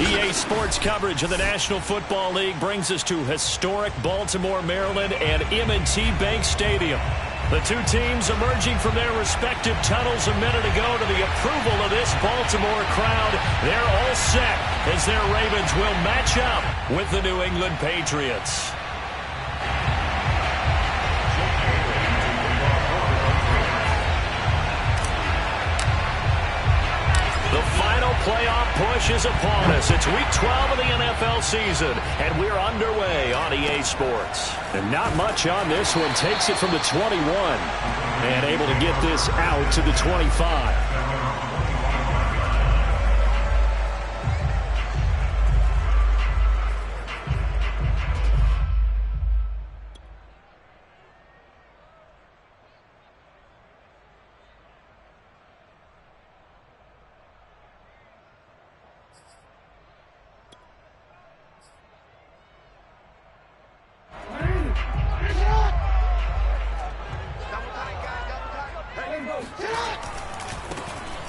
EA Sports coverage of the National Football League brings us to historic Baltimore, Maryland and M&T Bank Stadium. The two teams emerging from their respective tunnels a minute ago to the approval of this Baltimore crowd. They're all set as their Ravens will match up with the New England Patriots. The final playoff push is upon us. It's Week 12 of the NFL season, and we're underway on EA Sports. And not much on this one. Takes it from the 21 and able to get this out to the 25.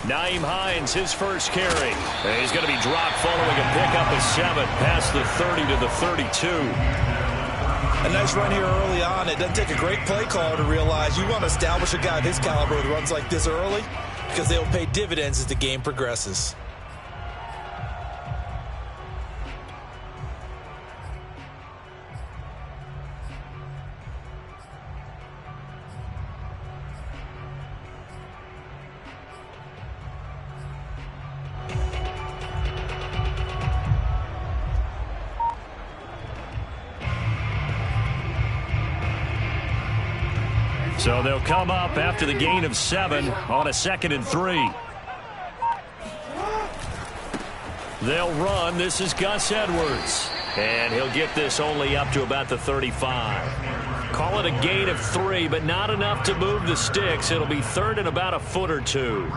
Nyheim Hines, his first carry. He's going to be dropped following a pickup of 7 past the 30 to the 32. A nice run here early on. It doesn't take a great play caller to realize you want to establish a guy of his caliber with runs like this early because they'll pay dividends as the game progresses. So they'll come up after the gain of 7 on a 2nd and 3. They'll run. This is Gus Edwards. And he'll get this only up to about the 35. Call it a gain of 3, but not enough to move the sticks. It'll be 3rd and about a foot or 2.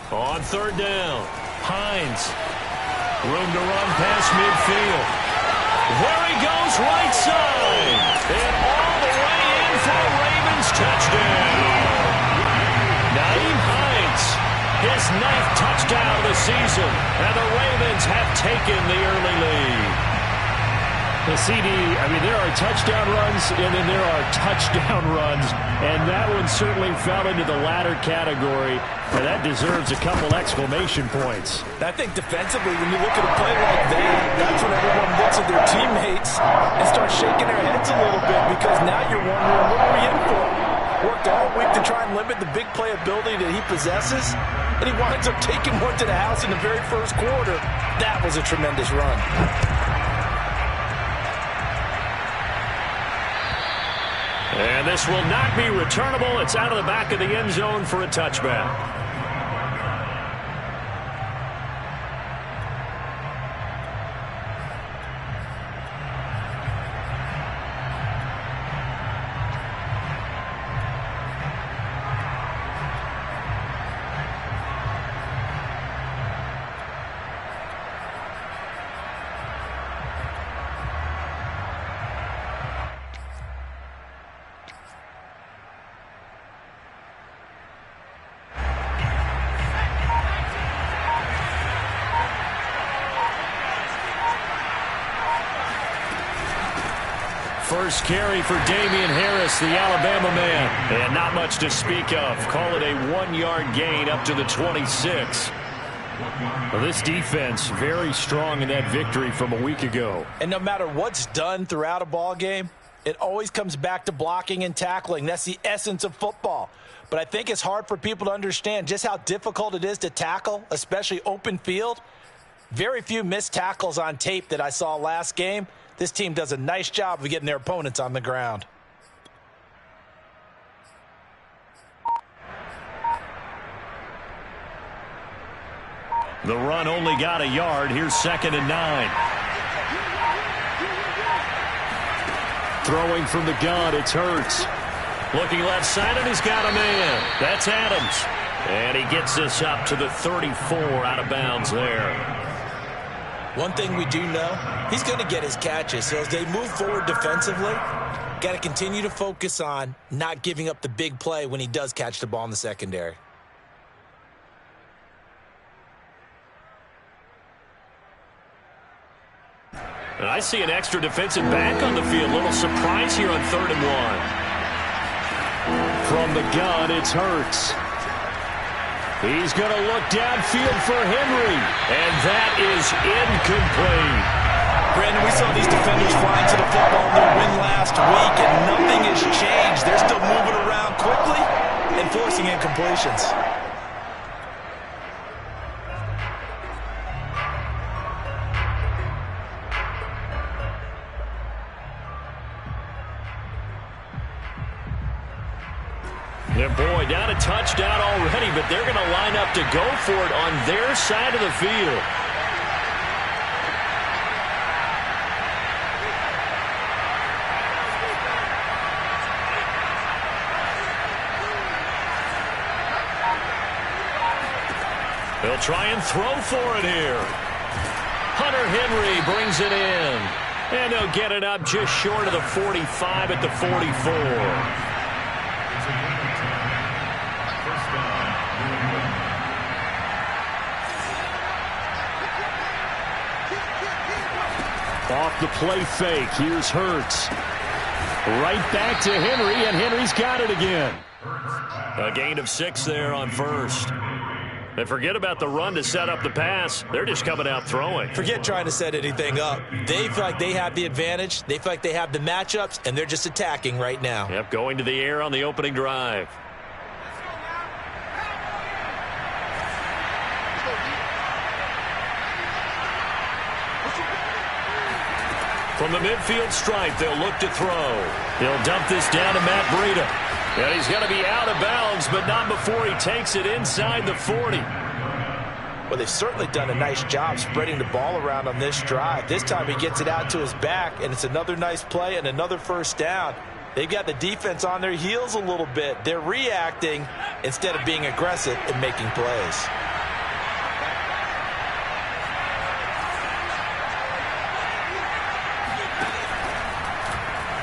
On 3rd down, Hines. Room to run past midfield. There he goes, right side. And all the way in for a Ravens touchdown. Nyheim Hines, his 9th touchdown of the season. And the Ravens have taken the early lead. The CD, there are touchdown runs, and then there are touchdown runs, and that one certainly fell into the latter category, and that deserves a couple exclamation points. I think defensively, when you look at a play like that, that's when everyone looks at their teammates and starts shaking their heads a little bit, because now you're wondering, what are we in for? Worked all week to try and limit the big play ability that he possesses, and he winds up taking one to the house in the very first quarter. That was a tremendous run. And this will not be returnable. It's out of the back of the end zone for a touchback. First carry for Damian Harris, the Alabama man. And not much to speak of. Call it a 1-yard gain up to the 26. Well, this defense very strong in that victory from a week ago. And no matter what's done throughout a ball game, it always comes back to blocking and tackling. That's the essence of football. But I think it's hard for people to understand just how difficult it is to tackle, especially open field. Very few missed tackles on tape that I saw last game. This team does a nice job of getting their opponents on the ground. The run only got a yard. Here's 2nd and 9. Throwing from the gun, it's Hurts. Looking left side, and he's got a man. That's Adams. And he gets this up to the 34 out of bounds there. One thing we do know, he's going to get his catches. So as they move forward defensively, got to continue to focus on not giving up the big play when he does catch the ball in the secondary. And I see an extra defensive back on the field. Little surprise here on 3rd and 1. From the gun, it's Hurts. He's going to look downfield for Henry. And that is incomplete. Brandon, we saw these defenders flying to the football in their win last week, and nothing has changed. They're still moving around quickly and forcing incompletions. And boy, down a touchdown already, but they're going to line up to go for it on their side of the field. They'll try and throw for it here. Hunter Henry brings it in. And they'll get it up just short of the 45 at the 44. Off the play fake, here's Hurts. Right back to Henry, and Henry's got it again. A gain of 6 there on first. And forget about the run to set up the pass. They're just coming out throwing. Forget trying to set anything up. They feel like they have the advantage. They feel like they have the matchups, and they're just attacking right now. Yep, going to the air on the opening drive. From the midfield stripe, they'll look to throw. He'll dump this down to Matt Breida. And he's going to be out of bounds, but not before he takes it inside the 40. Well, they've certainly done a nice job spreading the ball around on this drive. This time he gets it out to his back, and it's another nice play and another first down. They've got the defense on their heels a little bit. They're reacting instead of being aggressive and making plays.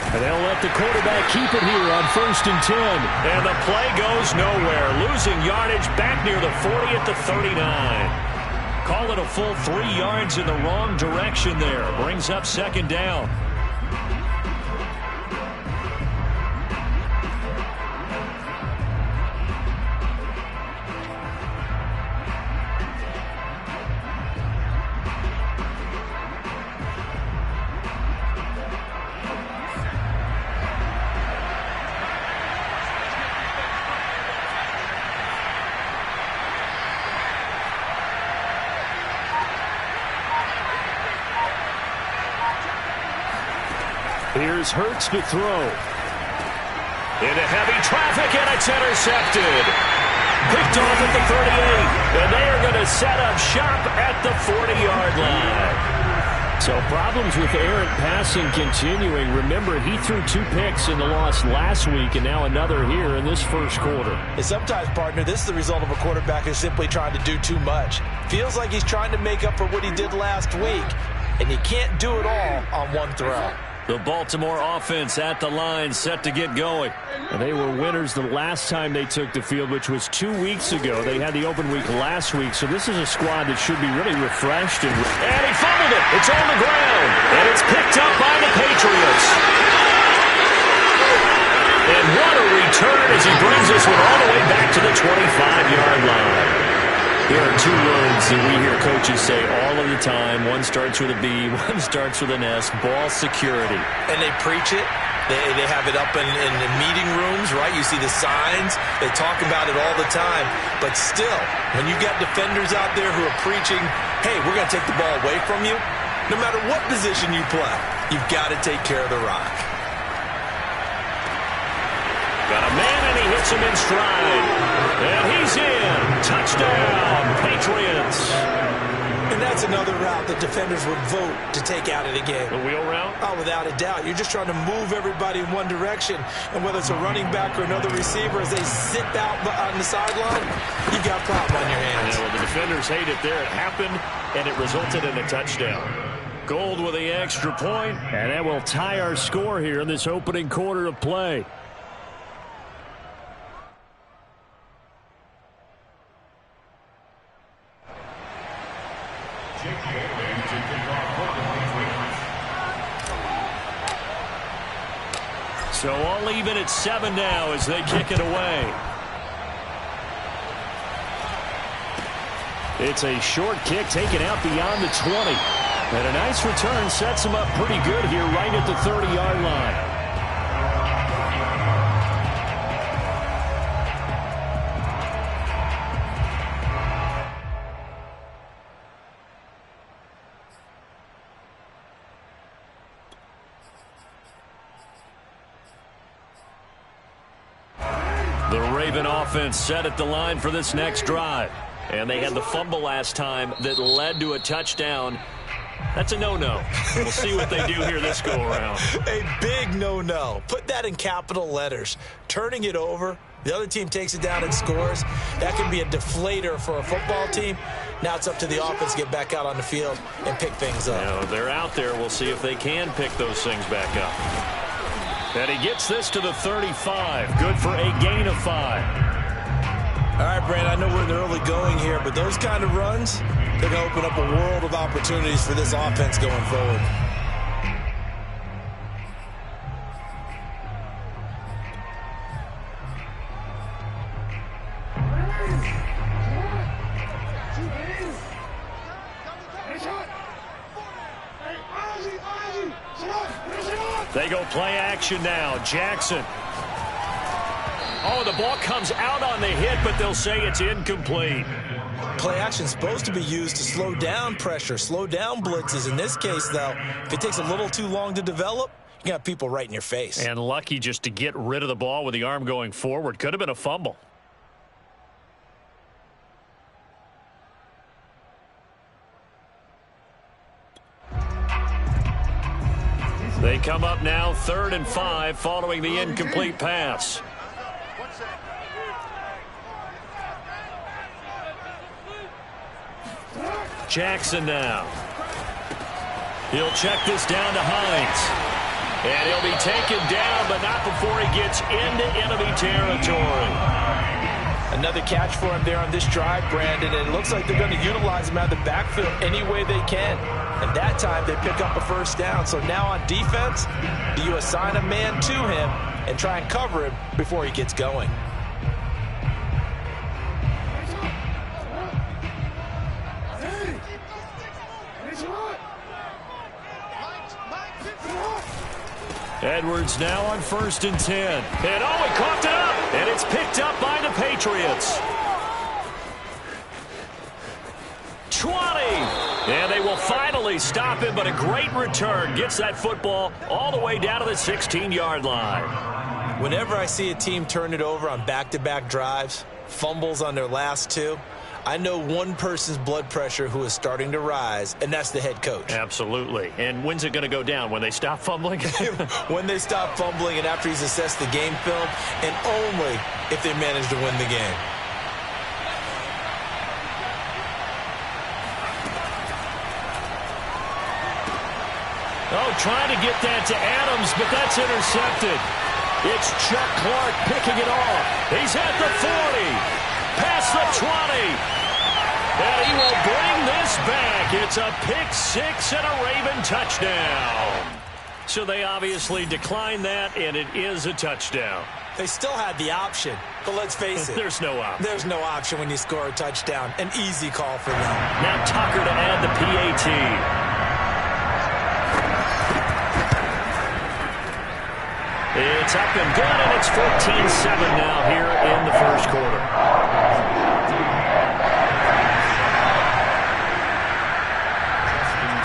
And they'll let the quarterback keep it here on 1st and 10. And the play goes nowhere. Losing yardage back near the 40 at the 39. Call it a full 3 yards in the wrong direction there. Brings up 2nd down. Here's Hurts to throw. Into heavy traffic, and it's intercepted. Picked off at the 38. And they are going to set up shop at the 40-yard line. So problems with errant passing continuing. Remember, he threw 2 picks in the loss last week, and now another here in this first quarter. And sometimes, partner, this is the result of a quarterback who's simply trying to do too much. Feels like he's trying to make up for what he did last week, and you can't do it all on one throw. The Baltimore offense at the line, set to get going. And they were winners the last time they took the field, which was 2 weeks ago. They had the open week last week, so this is a squad that should be really refreshed. And he fumbled it. It's on the ground, and it's picked up by the Patriots. And what a return as he brings this one all the way back to the 25-yard line. There are 2 words that we hear coaches say all of the time. One starts with a B, one starts with an S, ball security. And they preach it. They have it up in the meeting rooms, right? You see the signs. They talk about it all the time. But still, when you got defenders out there who are preaching, hey, we're going to take the ball away from you, no matter what position you play, you've got to take care of the rock. Got a man, and he hits him in stride. And he's in. Touchdown, Patriots. And that's another route that defenders would vote to take out of the game. The wheel route? Oh, without a doubt. You're just trying to move everybody in one direction. And whether it's a running back or another receiver, as they sit out on the sideline, you've got a problem on your hands. Yeah, well, the defenders hate it there. It happened, and it resulted in a touchdown. Gold with the extra point, and that will tie our score here in this opening quarter of play. So all even at 7 now as they kick it away. It's a short kick taken out beyond the 20. And a nice return sets him up pretty good here right at the 30-yard line. The Raven offense set at the line for this next drive. And they had the fumble last time that led to a touchdown. That's a no-no. We'll see what they do here this go-around. A big no-no. Put that in capital letters. Turning it over, the other team takes it down and scores. That can be a deflator for a football team. Now it's up to the offense to get back out on the field and pick things up. Now, they're out there. We'll see if they can pick those things back up. And he gets this to the 35. Good for a gain of 5. All right, Brand, I know we're in the early going here, but those kind of runs, they're going to open up a world of opportunities for this offense going forward. They go play action now. Jackson. Oh, the ball comes out on the hit, but they'll say it's incomplete. Play action is supposed to be used to slow down pressure, slow down blitzes. In this case, though, if it takes a little too long to develop, you got people right in your face. And lucky just to get rid of the ball with the arm going forward. Could have been a fumble. They come up now 3rd and 5 following the incomplete pass. Jackson now. He'll check this down to Hines. And he'll be taken down, but not before he gets into enemy territory. Another catch for him there on this drive, Brandon, and it looks like they're going to utilize him out of the backfield any way they can. And that time they pick up a first down. So now on defense, do you assign a man to him and try and cover him before he gets going? Edwards now on 1st and 10. And oh, he coughed it up. And it's picked up by the Patriots. 20. And they will finally stop him, but a great return. Gets that football all the way down to the 16-yard line. Whenever I see a team turn it over on back-to-back drives, fumbles on their last 2, I know one person's blood pressure who is starting to rise, and that's the head coach. Absolutely. And when's it going to go down? When they stop fumbling? When they stop fumbling and after he's assessed the game film, and only if they manage to win the game. Oh, trying to get that to Adams, but that's intercepted. It's Chuck Clark picking it off. He's at the 40. Past the 20. And he will bring this back. It's a pick 6 and a Raven touchdown. So they obviously declined that, and it is a touchdown. They still had the option, but let's face it. There's no option. There's no option when you score a touchdown. An easy call for them. Now Tucker to add the PAT. It's up and good, and it's 14-7 now here in the first quarter.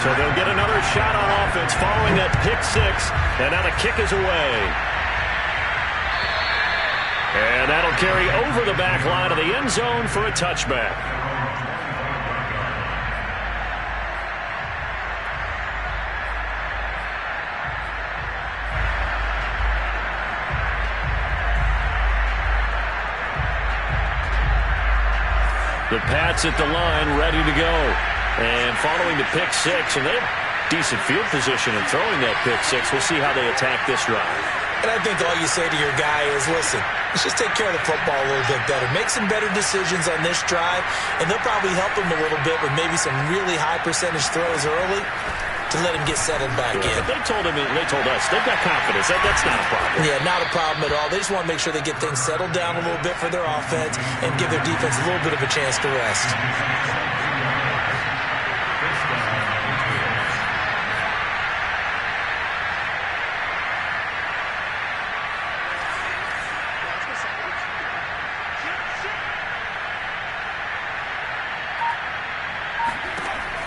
So they'll get another shot on offense following that pick 6, and now the kick is away. And that'll carry over the back line of the end zone for a touchback. The Pats at the line, ready to go. And following the pick six, and they have decent field position in throwing that pick six. We'll see how they attack this drive. And I think all you say to your guy is, listen, let's just take care of the football a little bit better. Make some better decisions on this drive, and they'll probably help him a little bit with maybe some really high percentage throws early to let him get settled back in. But they told us, they've got confidence. That's not a problem. Yeah, not a problem at all. They just want to make sure they get things settled down a little bit for their offense and give their defense a little bit of a chance to rest.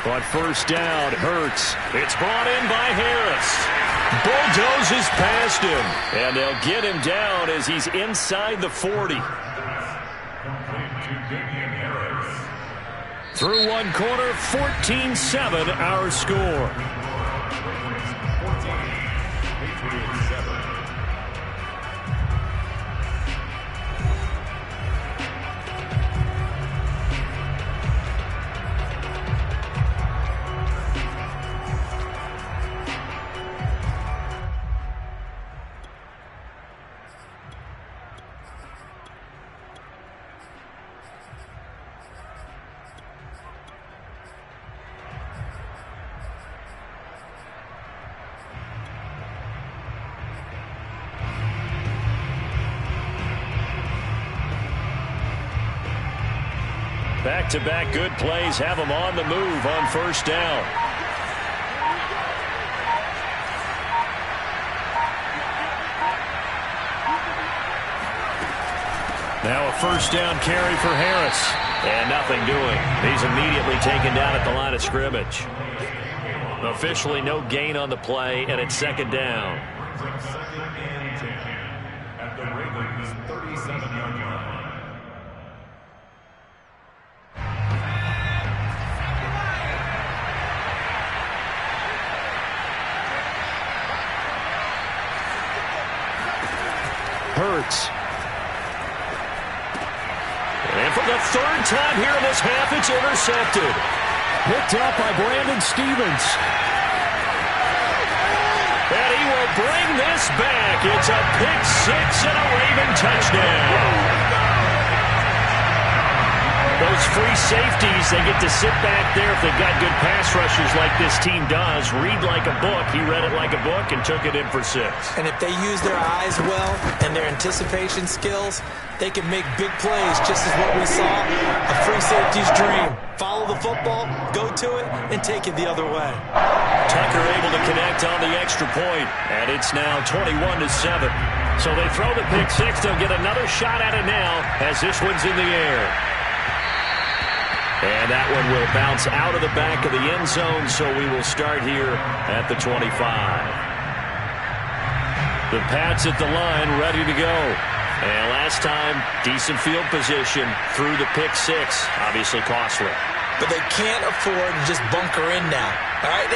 On first down, Hurts. It's brought in by Harris. Bulldozes past him. And they'll get him down as he's inside the 40. Through one quarter, 14-7 our score. Back-to-back good plays have them on the move on first down. Now a first down carry for Harris. And nothing doing. He's immediately taken down at the line of scrimmage. Officially no gain on the play, and it's second down. Second and 10 at the Ravens' 37-yard line. Hurts. And for the third time here in this half, it's intercepted. Picked up by Brandon Stephens. And he will bring this back. It's a pick six and a Raven touchdown. Those free safeties, they get to sit back there if they've got good pass rushers like this team does. Read like a book. He read it like a book and took it in for six. And if they use their eyes well and their anticipation skills, they can make big plays, just as what we saw, a free safety's dream. Follow the football, go to it, and take it the other way. Tucker able to connect on the extra point, and it's now 21-7. So they throw the pick six. They'll get another shot at it now as this one's in the air. And that one will bounce out of the back of the end zone, so we will start here at the 25. The Pats at the line, ready to go. And last time, decent field position through the pick six. Obviously costly. But they can't afford to just bunker in now. All right,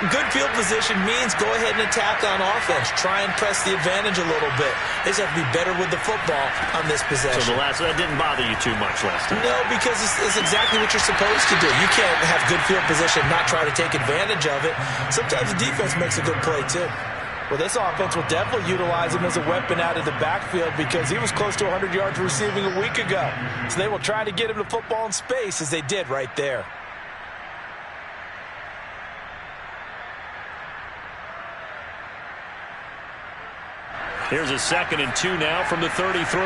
good field position means go ahead and attack on offense. Try and press the advantage a little bit. They just have to be better with the football on this possession. So that didn't bother you too much last time? No, because it's exactly what you're supposed to do. You can't have good field position and not try to take advantage of it. Sometimes the defense makes a good play, too. Well, this offense will definitely utilize him as a weapon out of the backfield because he was close to 100 yards receiving a week ago. So they will try to get him to football in space as they did right there. Here's a 2nd and 2 now from the 33.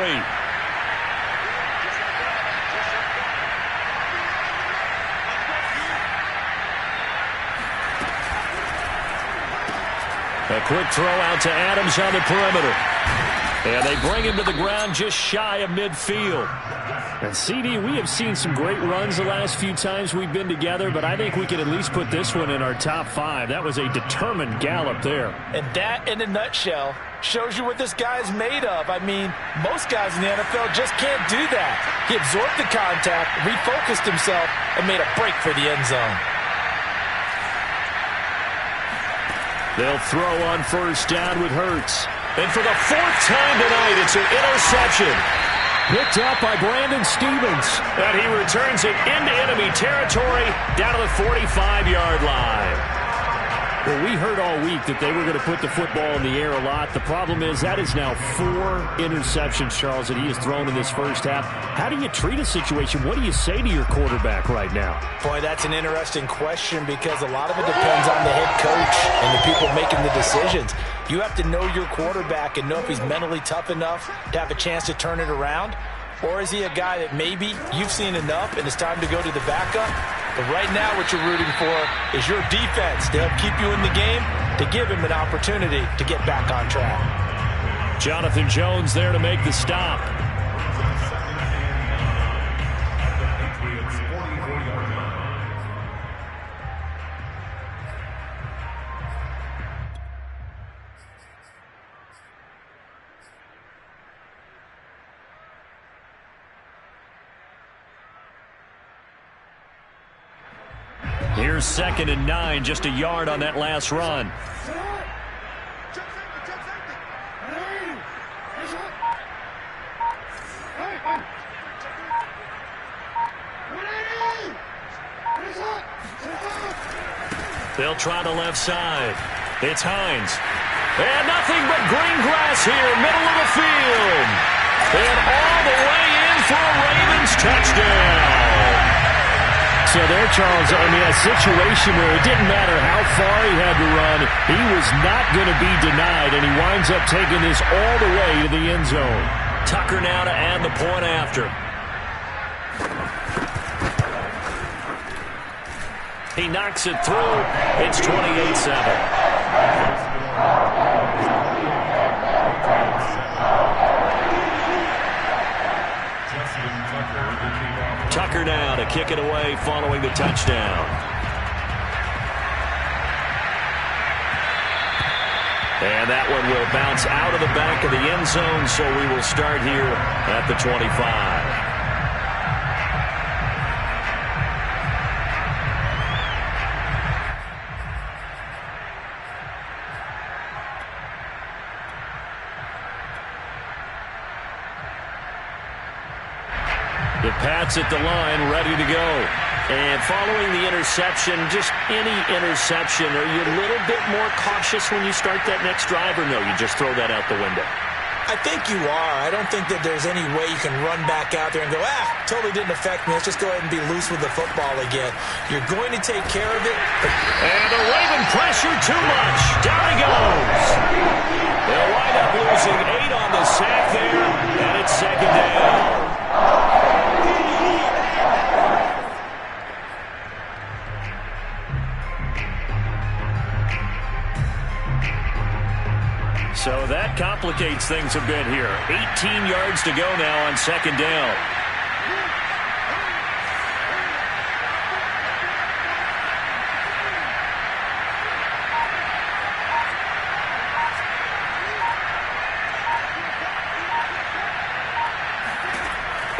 A quick throw out to Adams on the perimeter. And they bring him to the ground just shy of midfield. And CD, we have seen some great runs the last few times we've been together, but I think we can at least put this one in our top 5. That was a determined gallop there. And that, in a nutshell, shows you what this guy's made of. I mean, most guys in the NFL just can't do that. He absorbed the contact, refocused himself, and made a break for the end zone. They'll throw on first down with Hurts. And for the 4th time tonight, it's an interception. Picked up by Brandon Stephens. And he returns it into enemy territory down to the 45-yard line. Well, we heard all week that they were going to put the football in the air a lot. The problem is that is now 4 interceptions, Charles, that he has thrown in this first half. How do you treat a situation? What do you say to your quarterback right now? Boy, that's an interesting question because a lot of it depends on the head coach and the people making the decisions. You have to know your quarterback and know if he's mentally tough enough to have a chance to turn it around. Or is he a guy that maybe you've seen enough and it's time to go to the backup? But right now what you're rooting for is your defense to help keep you in the game, to give him an opportunity to get back on track. Jonathan Jones there to make the stop. Here's 2nd and 9, just a yard on that last run. They'll try the left side. It's Hines. And nothing but green grass here, middle of the field. And all the way in for a Ravens touchdown. So there, Charles, I mean, a situation where it didn't matter how far he had to run, he was not going to be denied, and he winds up taking this all the way to the end zone. Tucker now to add the point after. He knocks it through. It's 28-7. Tucker now to kick it away following the touchdown. And that one will bounce out of the back of the end zone, so we will start here at the 25. The Pats at the line, ready to go. And following the interception, just any interception, are you a little bit more cautious when you start that next drive, or no, you just throw that out the window? I think you are. I don't think that there's any way you can run back out there and go, totally didn't affect me. Let's just go ahead and be loose with the football again. You're going to take care of it. And the Raven pressure too much. Down he goes. They'll wind up losing 8 on the sack there, and it's 2nd down. So that complicates things a bit here. 18 yards to go now on 2nd down.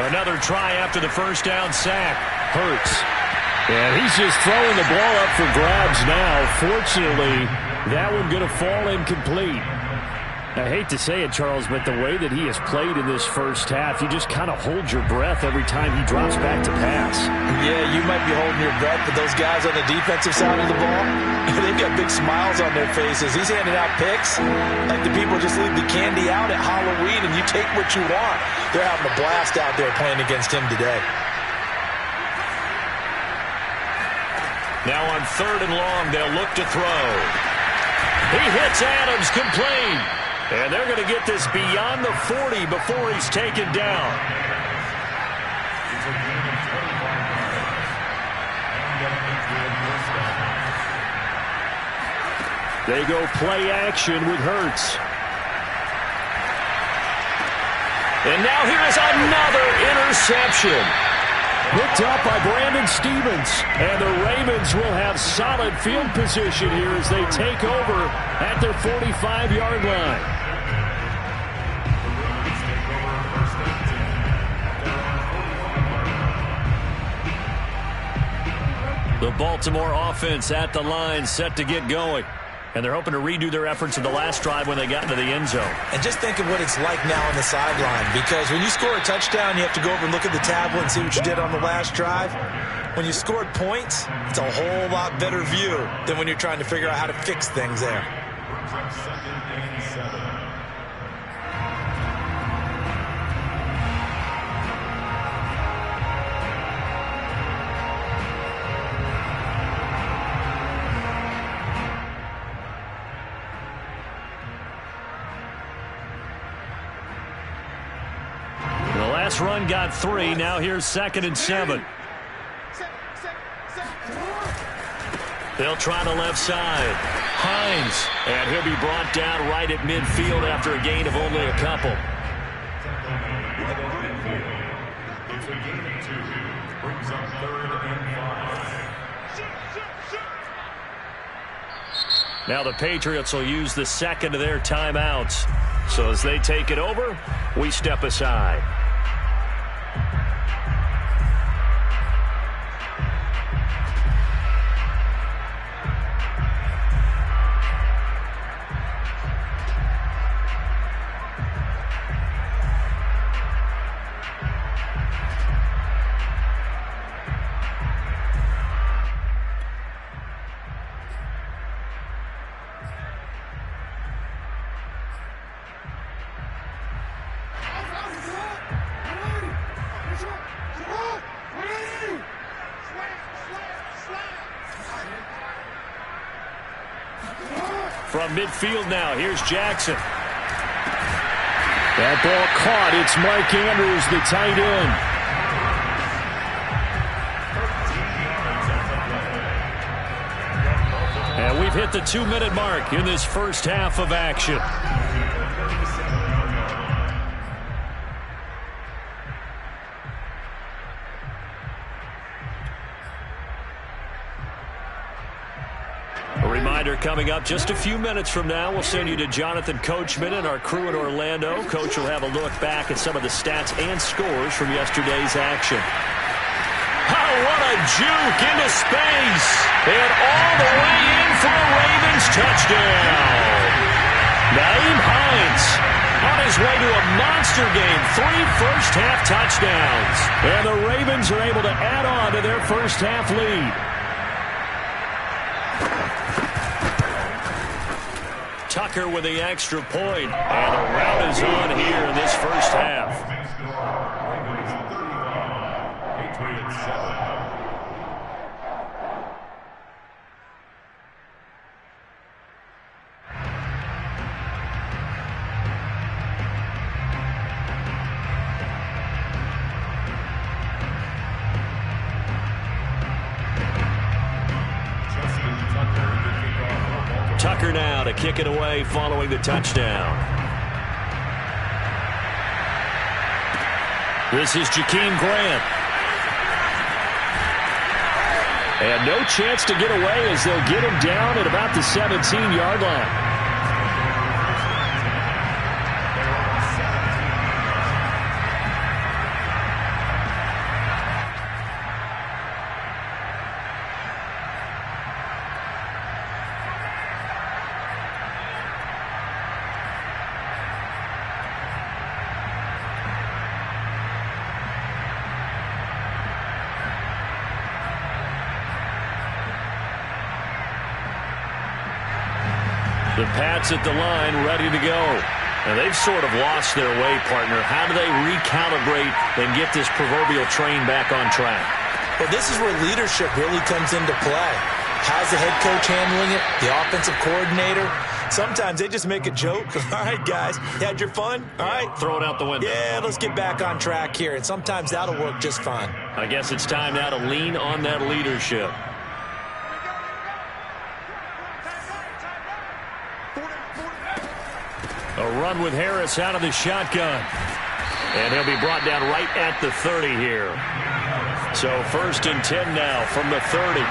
Another try after the first down sack. Hurts. And he's just throwing the ball up for grabs now. Fortunately, that one going to fall incomplete. I hate to say it, Charles, but the way that he has played in this first half, you just kind of hold your breath every time he drops back to pass. Yeah, you might be holding your breath, but those guys on the defensive side of the ball, they've got big smiles on their faces. He's handing out picks like the people just leave the candy out at Halloween and you take what you want. They're having a blast out there playing against him today. Now on 3rd and long, they'll look to throw. He hits Adams, complete. And they're going to get this beyond the 40 before he's taken down. They go play action with Hurts. And now here is another interception. Picked up by Brandon Stephens. And the Ravens will have solid field position here as they take over at their 45-yard line. The Baltimore offense at the line, set to get going. And they're hoping to redo their efforts in the last drive when they got into the end zone. And just think of what it's like now on the sideline, because when you score a touchdown, you have to go over and look at the tablet and see what you did on the last drive. When you scored points, it's a whole lot better view than when you're trying to figure out how to fix things there. Run got 3. Now here's 2nd and 7. They'll try the left side. Hines. And he'll be brought down right at midfield after a gain of only a couple. It's a gain of 2. Brings up 3rd and 5. Now the Patriots will use the second of their timeouts. So as they take it over, we step aside. From midfield now, here's Jackson. That ball caught. It's Mike Andrews, the tight end. And we've hit the 2-minute mark in this first half of action. Coming up just a few minutes from now, we'll send you to Jonathan Coachman and our crew in Orlando. Coach will have a look back at some of the stats and scores from yesterday's action. Oh, what a juke into space. And all the way in for a Ravens touchdown. Nyheim Hines on his way to a monster game. 3 first-half touchdowns. And the Ravens are able to add on to their first-half lead. Tucker with the extra point, and the rout is on here in this first half. Tucker now to kick it away following the touchdown. This is Jakeem Grant. And no chance to get away as they'll get him down at about the 17-yard line. The Pats at the line, ready to go. And they've sort of lost their way, partner. How do they recalibrate and get this proverbial train back on track? Well, this is where leadership really comes into play. How's the head coach handling it? The offensive coordinator? Sometimes they just make a joke. All right, guys, you had your fun? All right. Throw it out the window. Yeah, let's get back on track here. And sometimes that'll work just fine. I guess it's time now to lean on that leadership. A run with Harris out of the shotgun. And he'll be brought down right at the 30 here. So 1st and 10 now from the 30.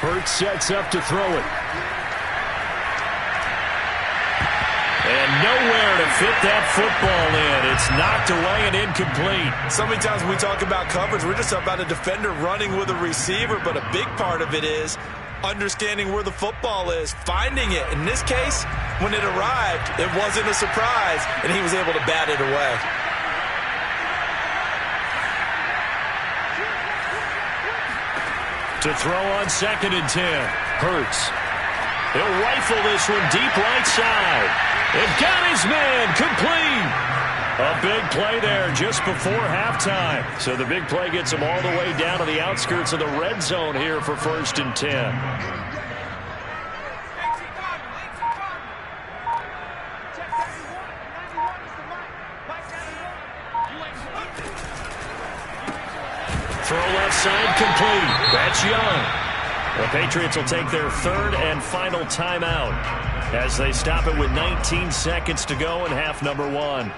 Hurts sets up to throw it. And nowhere to fit that football in. It's knocked away and incomplete. So many times when we talk about coverage, we're just about a defender running with a receiver, but a big part of it is understanding where the football is, finding it. In this case, when it arrived, it wasn't a surprise, and he was able to bat it away. To throw on 2nd and 10. Hurts. He'll rifle this one deep right side. It got his man complete. A big play there just before halftime. So the big play gets him all the way down to the outskirts of the red zone here for 1st and 10. Throw left side complete. That's Young. The Patriots will take their 3rd and final timeout as they stop it with 19 seconds to go in half number 1.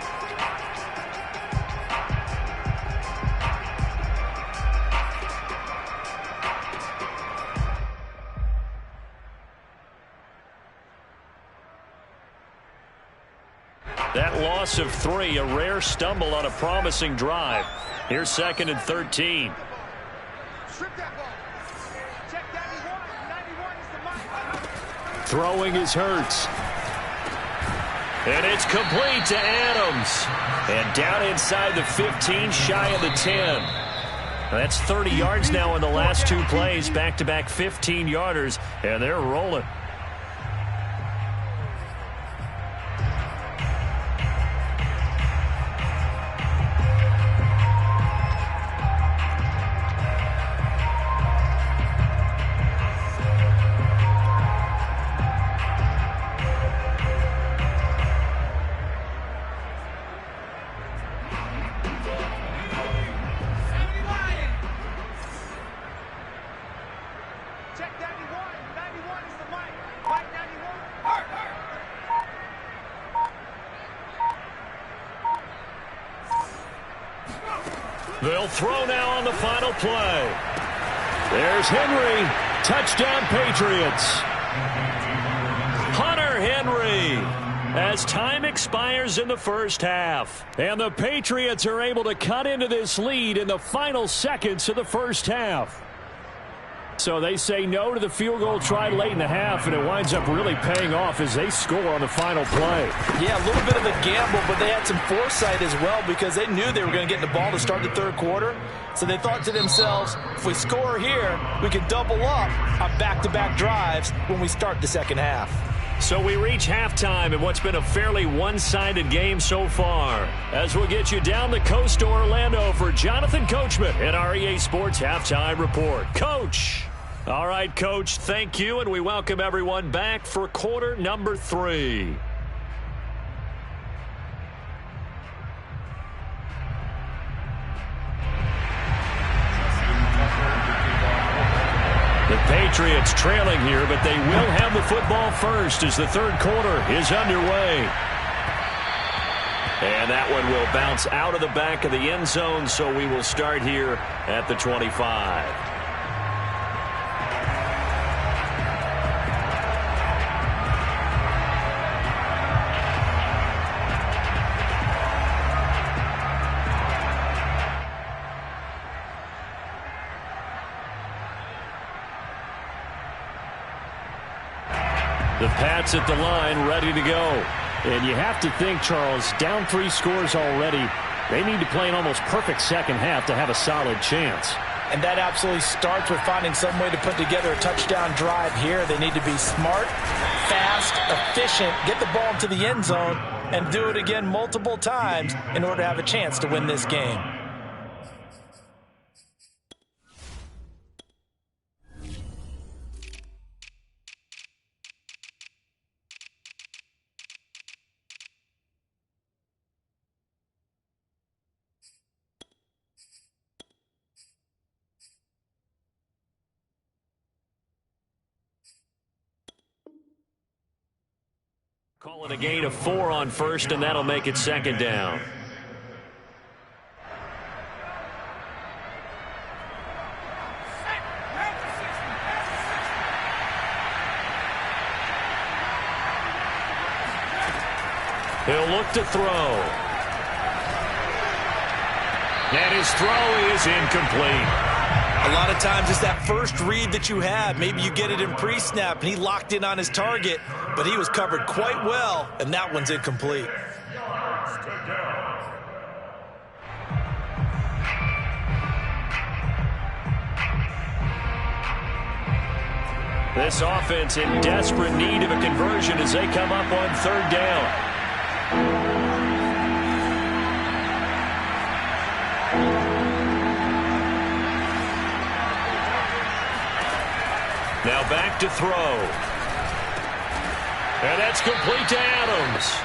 That loss of 3, a rare stumble on a promising drive. Here's 2nd and 13. Throwing is Hurts. And it's complete to Adams. And down inside the 15, shy of the 10. That's 30 yards now in the last 2 plays. Back-to-back 15-yarders, and they're rolling. They'll throw now on the final play. There's Henry. Touchdown, Patriots. Hunter Henry. As time expires in the first half. And the Patriots are able to cut into this lead in the final seconds of the first half. So they say no to the field goal try late in the half, and it winds up really paying off as they score on the final play. Yeah, a little bit of a gamble, but they had some foresight as well because they knew they were going to get the ball to start the 3rd quarter. So they thought to themselves, if we score here, we can double up on back-to-back drives when we start the 2nd half. So we reach halftime in what's been a fairly one-sided game so far. As we'll get you down the coast to Orlando for Jonathan Coachman at our EA Sports Halftime Report. Coach! All right, Coach, thank you, and we welcome everyone back for quarter number 3. The Patriots trailing here, but they will have the football first as the 3rd quarter is underway. And that one will bounce out of the back of the end zone, so we will start here at the 25. The Pats at the line, ready to go. And you have to think, Charles, down 3 scores already. They need to play an almost perfect 2nd half to have a solid chance. And that absolutely starts with finding some way to put together a touchdown drive here. They need to be smart, fast, efficient, get the ball into the end zone, and do it again multiple times in order to have a chance to win this game. Calling a gain of 4 on 1st, and that'll make it 2nd down. He'll look to throw. And his throw is incomplete. A lot of times it's that first read that you have. Maybe you get it in pre-snap, and he locked in on his target, but he was covered quite well, and that one's incomplete. This offense in desperate need of a conversion as they come up on third down. Now back to throw. And that's complete to Adams.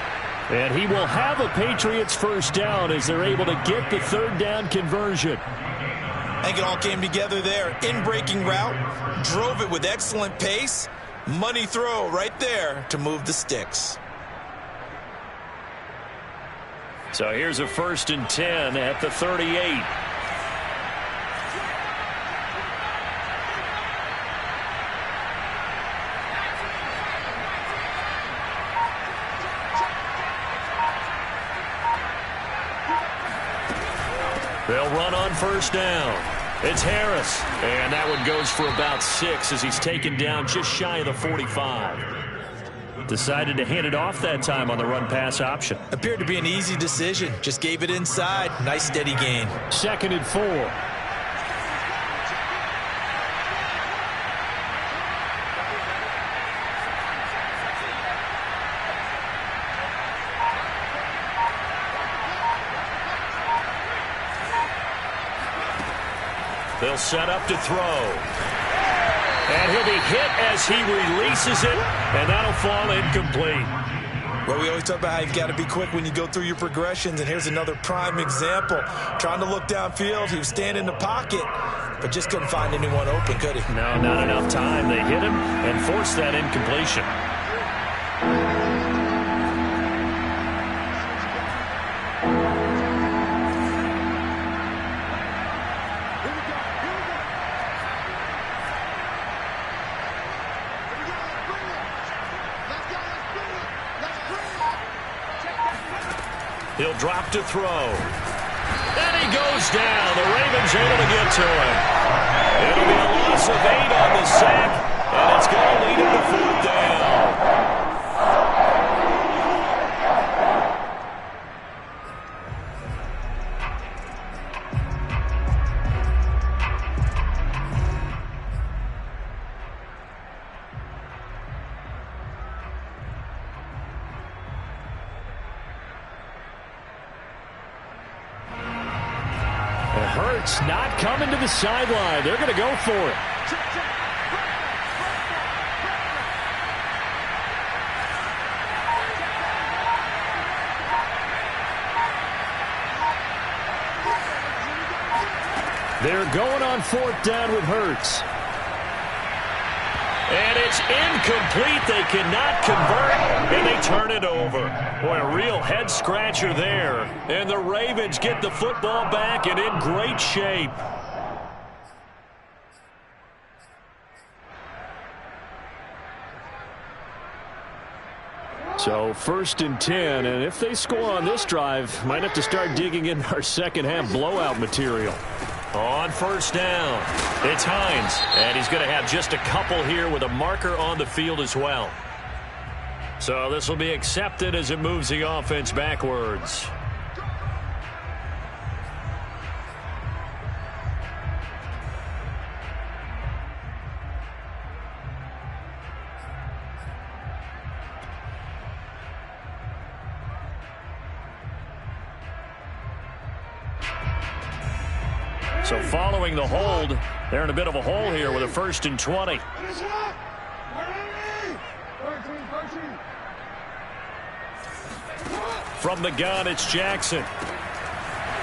And he will have a Patriots first down as they're able to get the third down conversion. I think it all came together there. In-breaking route, drove it with excellent pace. Money throw right there to move the sticks. So here's a 1st and 10 at the 38. They'll run on first down. It's Harris. And that one goes for about 6 as he's taken down just shy of the 45. Decided to hand it off that time on the run-pass option. Appeared to be an easy decision. Just gave it inside. Nice steady gain. 2nd and 4. They'll set up to throw. And he'll be hit as he releases it, and that'll fall incomplete. Well, we always talk about how you've got to be quick when you go through your progressions, and here's another prime example. Trying to look downfield, he was standing in the pocket, but just couldn't find anyone open, could he? No, not enough time. They hit him and forced that incompletion. He'll drop to throw. And he goes down. The Ravens able to get to him. It'll be a loss of 8 on the sack, and it's going to lead him to 4th down. Hurts not coming to the sideline. They're going to go for it. They're going on 4th down with Hurts. And it's incomplete. They cannot convert, and they turn it over. Boy, a real head-scratcher there. And the Ravens get the football back and in great shape. So 1st and 10, and if they score on this drive, might have to start digging in our second-half blowout material. On 1st down, it's Hines, and he's going to have just a couple here with a marker on the field as well. So this will be accepted as it moves the offense backwards. So following the hold, they're in a bit of a hole here with a 1st and 20. From the gun, it's Jackson.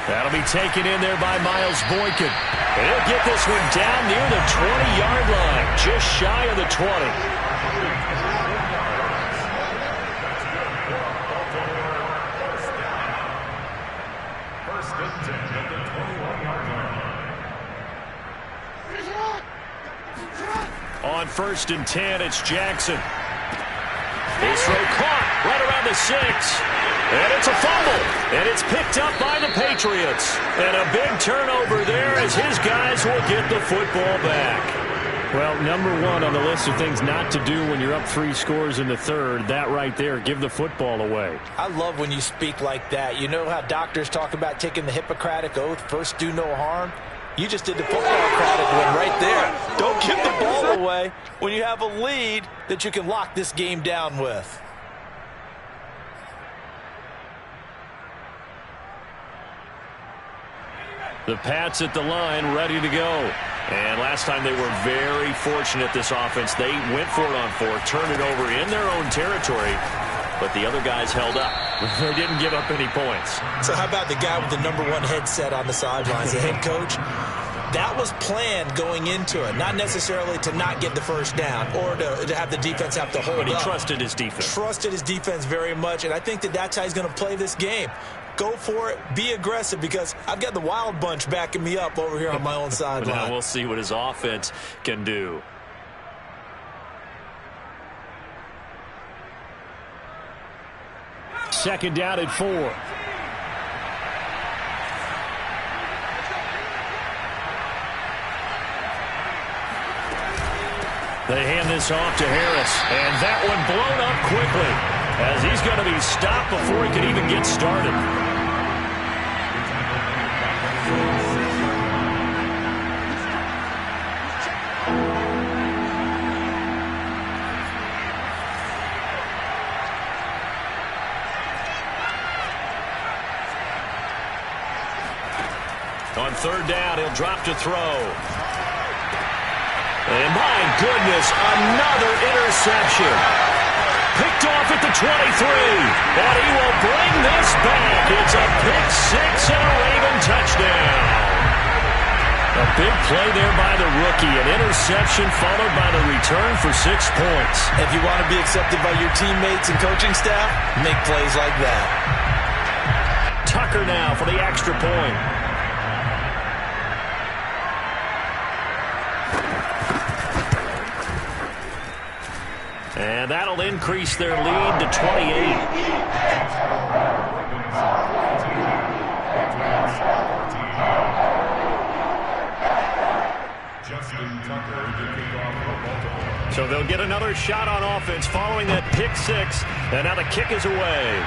That'll be taken in there by Miles Boykin. And he'll get this one down near the 20-yard line, just shy of the 20. On 1st and 10, it's Jackson. His throw caught right around the 6. And it's a fumble. And it's picked up by the Patriots. And a big turnover there as his guys will get the football back. Well, number one on the list of things not to do when you're up 3 scores in the third, that right there, give the football away. I love when you speak like that. You know how doctors talk about taking the Hippocratic Oath, first do no harm? You just did the football-cratic one right there. Don't give the ball away when you have a lead that you can lock this game down with. The Pats at the line, ready to go. And last time they were very fortunate, this offense. They went for it on 4, turned it over in their own territory, but the other guys held up. They didn't give up any points. So how about the guy with the number 1 headset on the sidelines, the head coach? That was planned going into it, not necessarily to not get the first down or to have the defense have to hold up. But he trusted his defense. Trusted his defense very much, and I think that's how he's going to play this game. Go for it. Be aggressive, because I've got the Wild Bunch backing me up over here on my own sideline. Now we'll see what his offense can do. Second down at 4. They hand this off to Harris, and that one blown up quickly as he's going to be stopped before he can even get started. On third down, he'll drop to throw. And my goodness, another interception. Picked off at the 23. And he will bring this back. It's a pick 6 and a Raven touchdown. A big play there by the rookie. An interception followed by the return for 6 points. If you want to be accepted by your teammates and coaching staff, make plays like that. Tucker now for the extra point. And that'll increase their lead to 28. So they'll get another shot on offense following that pick 6. And now the kick is away.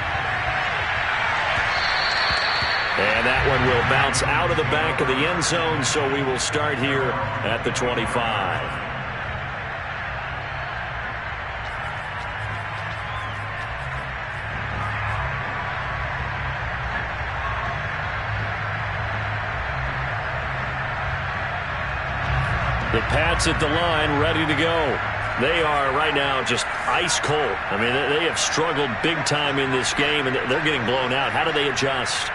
And that one will bounce out of the back of the end zone, so we will start here at the 25. The Pats at the line, ready to go. They are right now just ice cold. I mean, they have struggled big time in this game, and they're getting blown out. How do they adjust?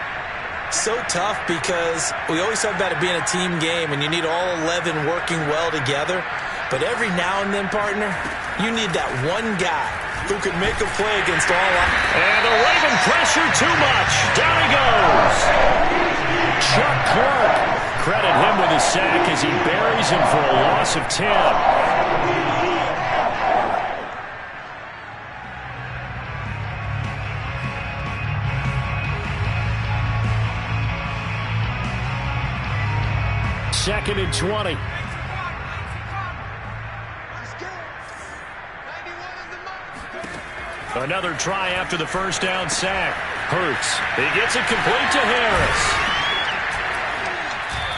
So tough, because we always talk about it being a team game, and you need all 11 working well together. But every now and then, partner, you need that one guy who could make a play against all odds. And the Raven pressure too much. Down he goes. Chuck Clark. Credit him with a sack as he buries him for a loss of 10. Second and 20. Another try after the first down sack. Hurts. He gets it complete to Harris.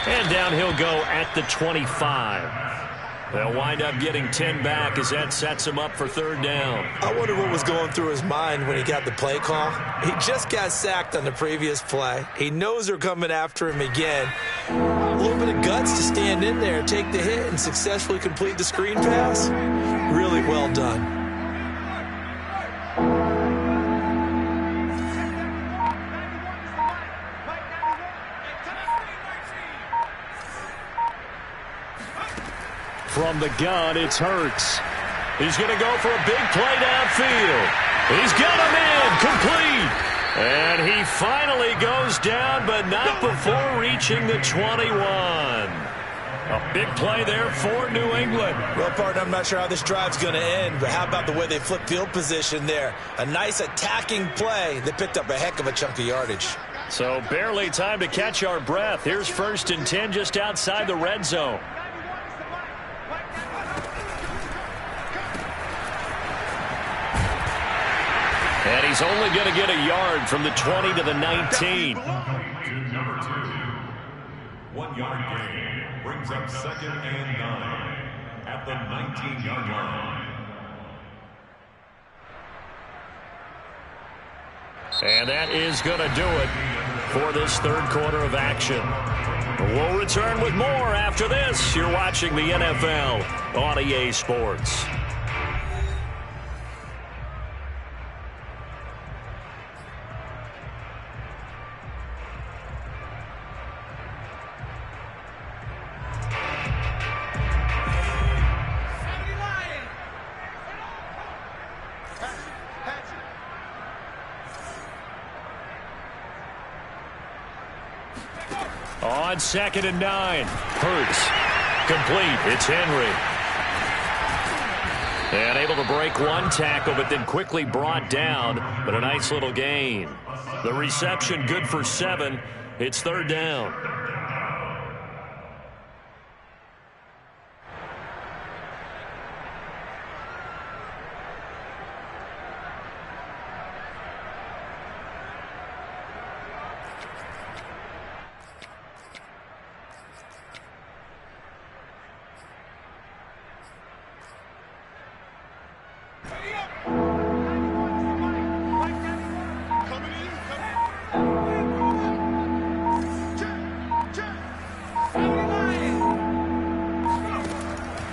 And down he'll go at the 25. They'll wind up getting 10 back as that sets him up for third down. I wonder what was going through his mind when he got the play call. He just got sacked on the previous play. He knows they're coming after him again. A little bit of guts to stand in there, take the hit, and successfully complete the screen pass. Really well done. From the gun, it's Hurts. He's going to go for a big play downfield. He's got him in, complete. And he finally goes down, but not before reaching the 21. A big play there for New England. Well, partner, I'm not sure how this drive's going to end, but how about the way they flip field position there? A nice attacking play. They picked up a heck of a chunk of yardage. So barely time to catch our breath. Here's 1st and 10 just outside the red zone. And he's only going to get a yard from the 20 to the 19. Number 2. 1 yard gain brings up 2nd and 9 at the 19-yard line. And that is going to do it for this 3rd quarter of action. We'll return with more after this. You're watching the NFL on EA Sports. On 2nd and 9. Hurts. Complete. It's Henry. And able to break one tackle, but then quickly brought down. But a nice little gain. The reception good for 7. It's 3rd down.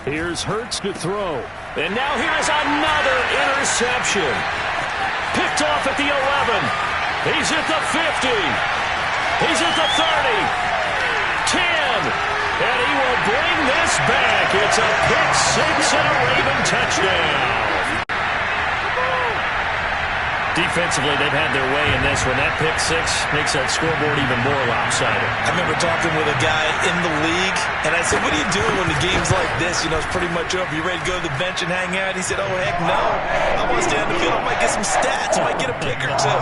Here's Hurts to throw. And now here is another interception. Picked off at the 11. He's at the 50. He's at the 30. 10. And he will bring this back. It's a pick six and a Raven touchdown. Defensively, they've had their way in this one. That pick six makes that scoreboard even more lopsided. I remember talking with a guy in the league, and I said, what are you doing when the game's like this? You know, it's pretty much over. You ready to go to the bench and hang out? He said, oh, heck no. I want to stay on the field. I might get some stats. I might get a pick or two.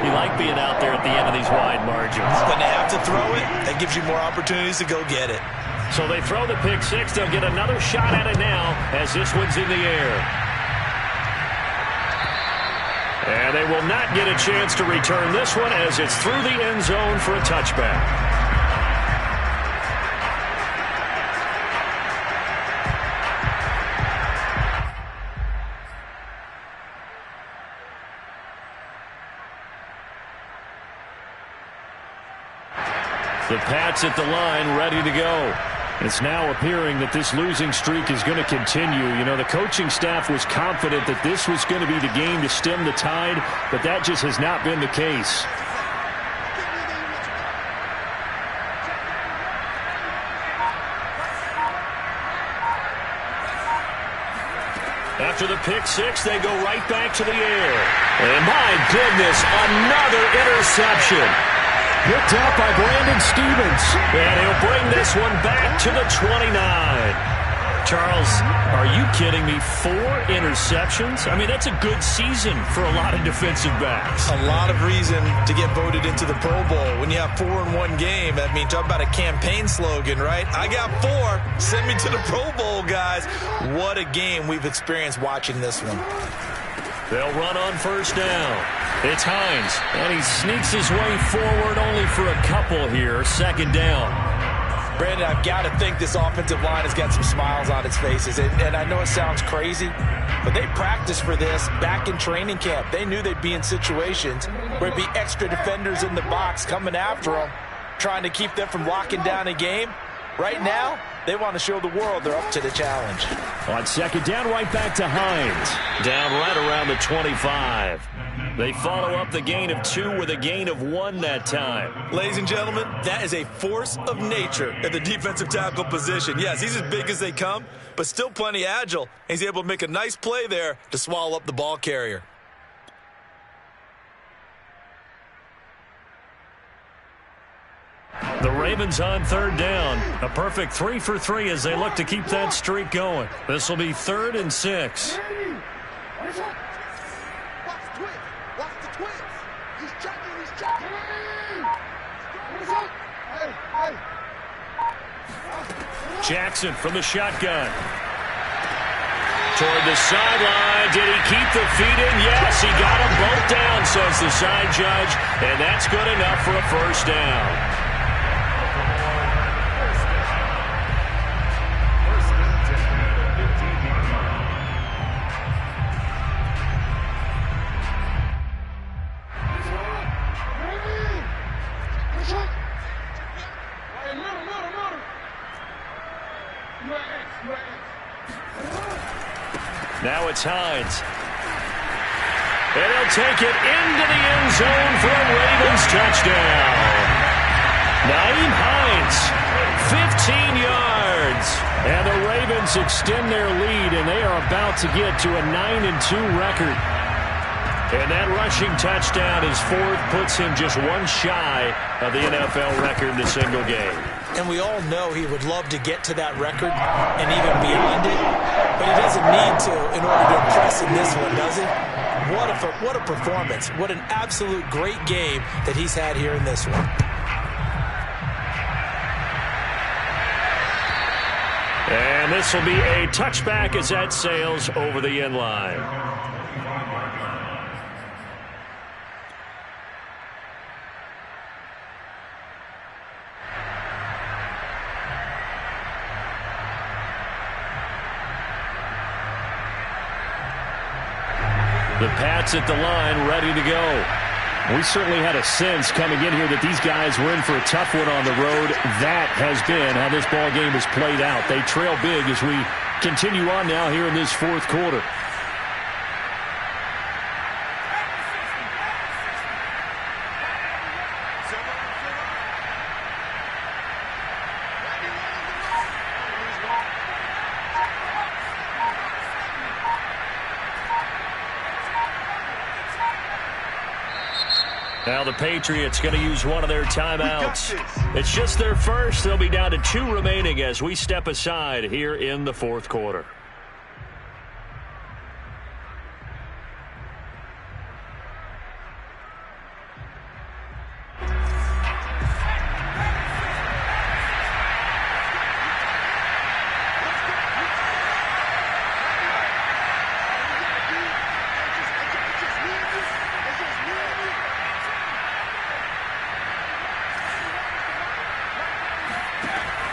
You like being out there at the end of these wide margins. When they have to throw it, that gives you more opportunities to go get it. So they throw the pick six. They'll get another shot at it now as this one's in the air. And they will not get a chance to return this one as it's through the end zone for a touchback. The Pats at the line, ready to go. It's now appearing that this losing streak is going to continue. You know, the coaching staff was confident that this was going to be the game to stem the tide, but that just has not been the case. After the pick six, they go right back to the air. And my goodness, another interception. Picked out by Brandon Stephens. And he'll bring this one back to the 29. Charles, are you kidding me? 4 interceptions? I mean, that's a good season for a lot of defensive backs. A lot of reason to get voted into the Pro Bowl. When you have 4 in one game, I mean, talk about a campaign slogan, right? I got 4. Send me to the Pro Bowl, guys. What a game we've experienced watching this one. They'll run on first down. It's Hines, and he sneaks his way forward only for a couple here. Second down. Brandon, I've got to think this offensive line has got some smiles on its faces. And I know it sounds crazy, but they practiced for this back in training camp. They knew they'd be in situations where it'd be extra defenders in the box coming after them, trying to keep them from locking down a game. Right now, they want to show the world they're up to the challenge. On second down, right back to Hines. Down right around the 25. They follow up the gain of 2 with a gain of 1 that time. Ladies and gentlemen, that is a force of nature at the defensive tackle position. Yes, he's as big as they come, but still plenty agile. He's able to make a nice play there to swallow up the ball carrier. The Ravens on third down. A perfect 3 for 3 as they look to keep that streak going. This will be 3rd and 6. Jackson from the shotgun. Toward the sideline. Did he keep the feet in? Yes, he got them both down, says the side judge. And that's good enough for a first down. Now it's Hines. And he'll take it into the end zone for a Ravens touchdown. Nyheim Hines, 15 yards. And the Ravens extend their lead, and they are about to get to a 9-2 record. And that rushing touchdown, his 4th, puts him just one shy of the NFL record in a single game. And we all know he would love to get to that record and even beyond it. But he doesn't need to in order to impress in this one, does he? What a performance. What an absolute great game that he's had here in this one. And this will be a touchback as that sails over the end line. The Pats at the line, ready to go. We certainly had a sense coming in here that these guys were in for a tough one on the road. That has been how this ball game has played out. They trail big as we continue on now here in this 4th quarter. Now the Patriots going to use one of their timeouts. It's just their first. They'll be down to 2 remaining as we step aside here in the 4th quarter.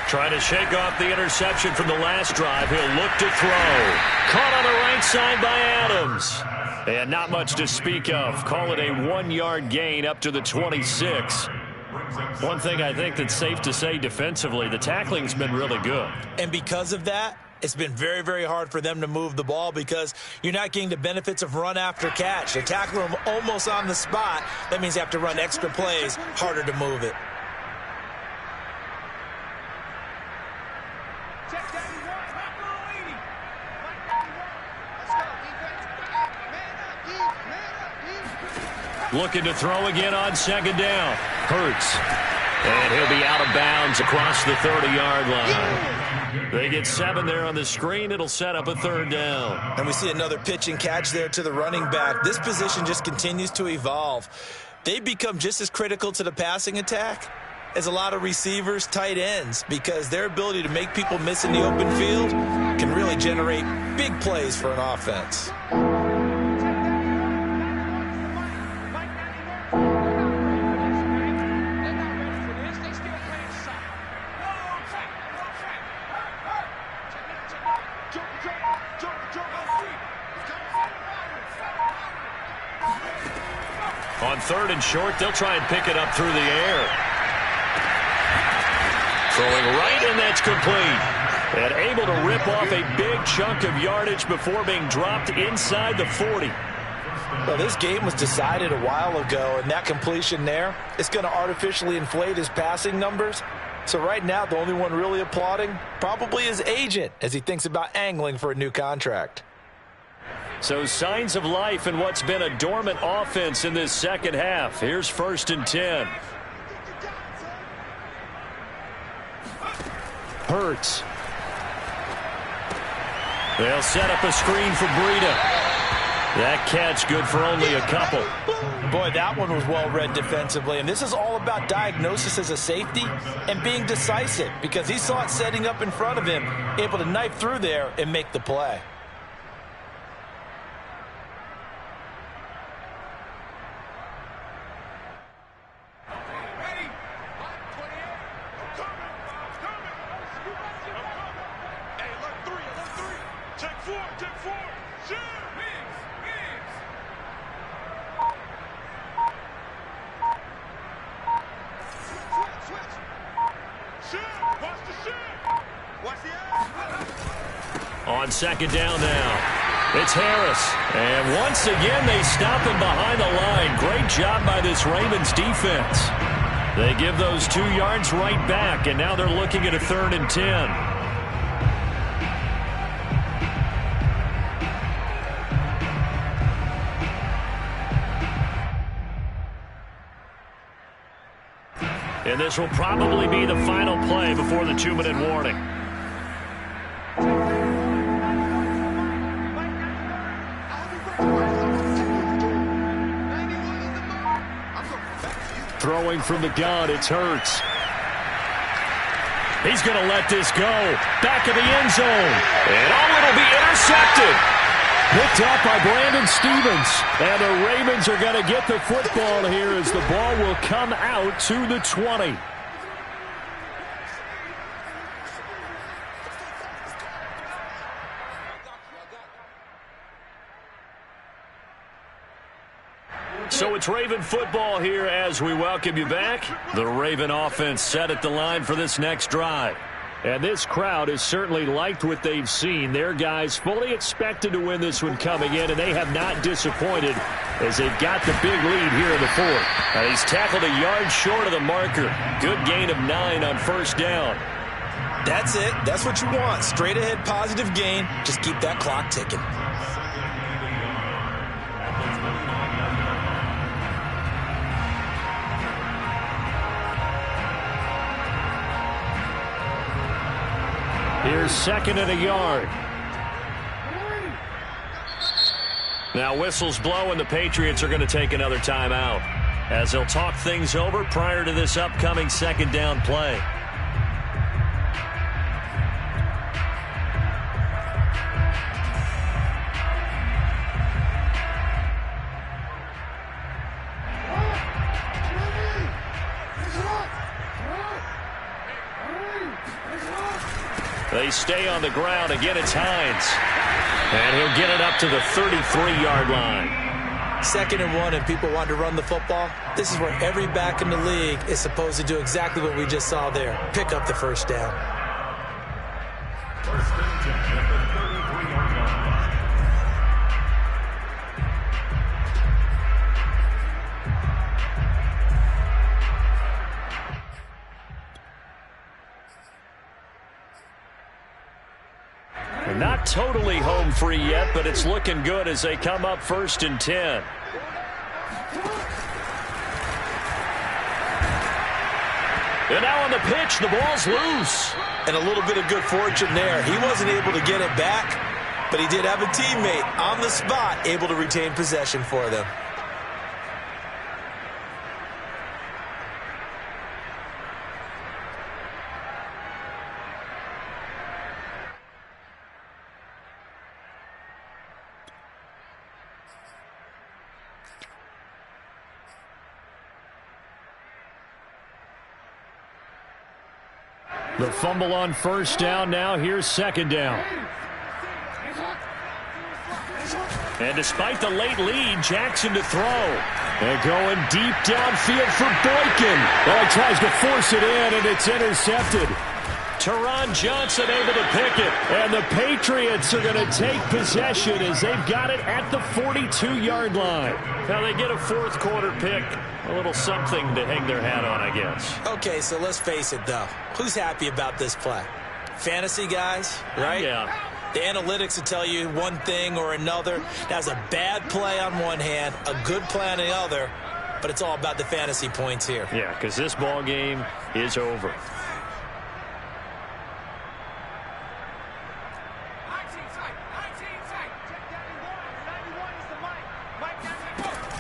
Trying to shake off the interception from the last drive. He'll look to throw. Caught on the right side by Adams. And not much to speak of. Call it a 1-yard gain up to the 26. One thing I think that's safe to say defensively, the tackling's been really good. And because of that, it's been very, very hard for them to move the ball because you're not getting the benefits of run after catch. They tackle them almost on the spot. That means they have to run extra plays, harder to move it. Looking to throw again on 2nd down. Hurts. And he'll be out of bounds across the 30-yard line. They get 7 there on the screen. It'll set up a 3rd down. And we see another pitch and catch there to the running back. This position just continues to evolve. They become just as critical to the passing attack as a lot of receivers, tight ends, because their ability to make people miss in the open field can really generate big plays for an offense. On 3rd and short, they'll try and pick it up through the air. Throwing right, and that's complete. And able to rip off a big chunk of yardage before being dropped inside the 40. Well, this game was decided a while ago, and that completion there, it's going to artificially inflate his passing numbers. So right now, the only one really applauding probably his agent as he thinks about angling for a new contract. So signs of life in what's been a dormant offense in this second half. Here's 1st and 10. Hurts. They'll set up a screen for Breida. That catch good for only a couple. Boy, that one was well read defensively. And this is all about diagnosis as a safety and being decisive, because he saw it setting up in front of him, able to knife through there and make the play. On second down now, it's Harris. And once again, they stop him behind the line. Great job by this Ravens defense. They give those 2 yards right back, and now they're looking at a 3rd and 10. And this will probably be the final play before the 2-minute warning. Throwing from the gun, it's Hurts. He's going to let this go. Back of the end zone. And it'll be intercepted. Picked up by Brandon Stephens. And the Ravens are going to get the football here as the ball will come out to the 20. So it's Raven football here as we welcome you back. The Raven offense set at the line for this next drive. And this crowd has certainly liked what they've seen. Their guys fully expected to win this one coming in, and they have not disappointed as they've got the big lead here in the 4th. And he's tackled a yard short of the marker. Good gain of 9 on first down. That's it. That's what you want. Straight ahead positive gain. Just keep that clock ticking. Here's 2nd and a yard. Now whistles blow, and the Patriots are going to take another timeout as they'll talk things over prior to this upcoming 2nd down play. They stay on the ground. Again, it's Hines. And he'll get it up to the 33-yard line. 2nd and 1, and people want to run the football. This is where every back in the league is supposed to do exactly what we just saw there. Pick up the first down. First and 10 at the 33-yard line. Not totally home free yet, but it's looking good as they come up 1st and 10. And now on the pitch, the ball's loose. And a little bit of good fortune there. He wasn't able to get it back, but he did have a teammate on the spot able to retain possession for them. The fumble on first down. Now here's 2nd down. And despite the late lead, Jackson to throw. And going deep downfield for Boykin. Well, he tries to force it in, and it's intercepted. Teron Johnson able to pick it. And the Patriots are going to take possession as they've got it at the 42-yard line. Now they get a 4th quarter pick. A little something to hang their hat on, I guess. Okay, so let's face it, though. Who's happy about this play? Fantasy guys, right? Yeah. The analytics will tell you one thing or another. That's a bad play on one hand, a good play on the other, but it's all about the fantasy points here. Yeah, because this ball game is over.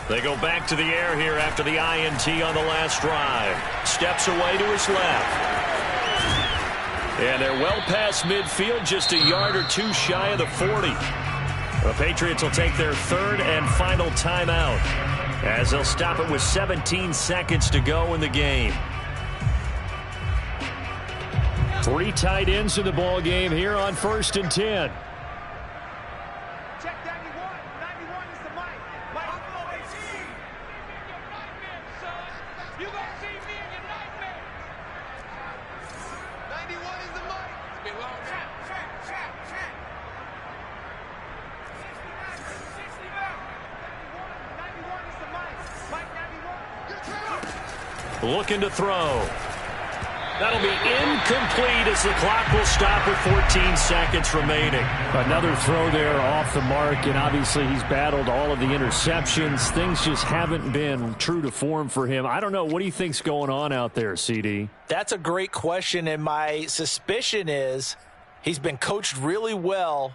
They go back to the air here after the INT on the last drive. Steps away to his left. And they're well past midfield, just a yard or two shy of the 40. The Patriots will take their third and final timeout as they'll stop it with 17 seconds to go in the game. 3 tight ends in the ball game here on 1st and 10. Check 91. 91 is the mic. Mike, you gonna see me in your nightmare. 91 is the mic. It's been long. Check. 91 is the mic. Mike 91. Looking to throw. That'll be incomplete as the clock will stop with 14 seconds remaining. Another throw there off the mark, and obviously he's battled all of the interceptions. Things just haven't been true to form for him. I don't know. What do you think's going on out there, CD? That's a great question, and my suspicion is he's been coached really well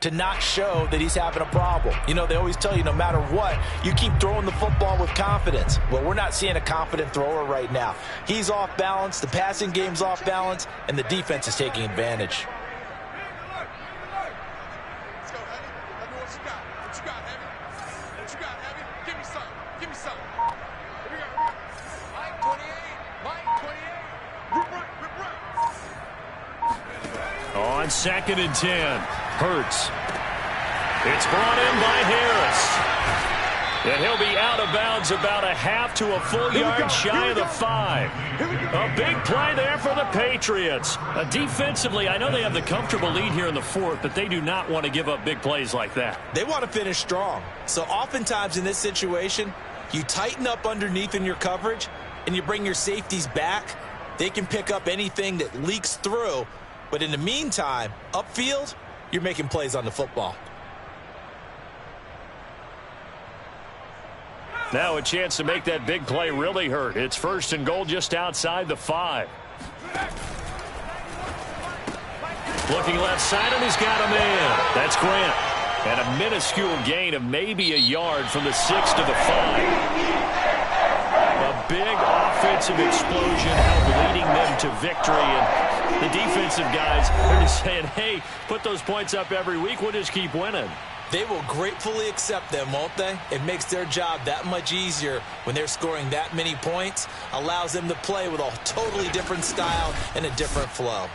to not show that he's having a problem. You know, they always tell you no matter what, you keep throwing the football with confidence. Well, we're not seeing a confident thrower right now. He's off balance, the passing game's off balance, and the defense is taking advantage. Let's go, Heavy. Let me know what you got. What you got, Heavy? What you got, Heavy? Give me something. Give me something. Here we go. Mike 28. Mike 28. Rip right. On 2nd and 10. Hurts. It's brought in by Harris. And he'll be out of bounds about a half to a full yard shy of the 5. A big play there for the Patriots. Defensively, I know they have the comfortable lead here in the 4th, but they do not want to give up big plays like that. They want to finish strong. So oftentimes in this situation, you tighten up underneath in your coverage and you bring your safeties back. They can pick up anything that leaks through. But in the meantime, upfield, you're making plays on the football. Now a chance to make that big play really hurt. It's 1st and goal just outside the 5. Looking left side, and he's got a man. That's Grant. And a minuscule gain of maybe a yard from the 6 to the 5. A big offensive explosion helped leading them to victory. And the defensive guys are just saying, hey, put those points up every week. We'll just keep winning. They will gratefully accept them, won't they? It makes their job that much easier when they're scoring that many points. Allows them to play with a totally different style and a different flow.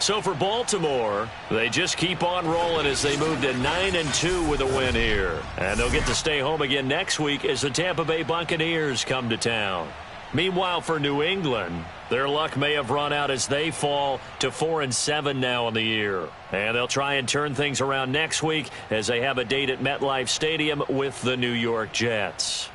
So for Baltimore, they just keep on rolling as they move to 9-2 with a win here. And they'll get to stay home again next week as the Tampa Bay Buccaneers come to town. Meanwhile, for New England, their luck may have run out as they fall to 4-7 now in the year. And they'll try and turn things around next week as they have a date at MetLife Stadium with the New York Jets.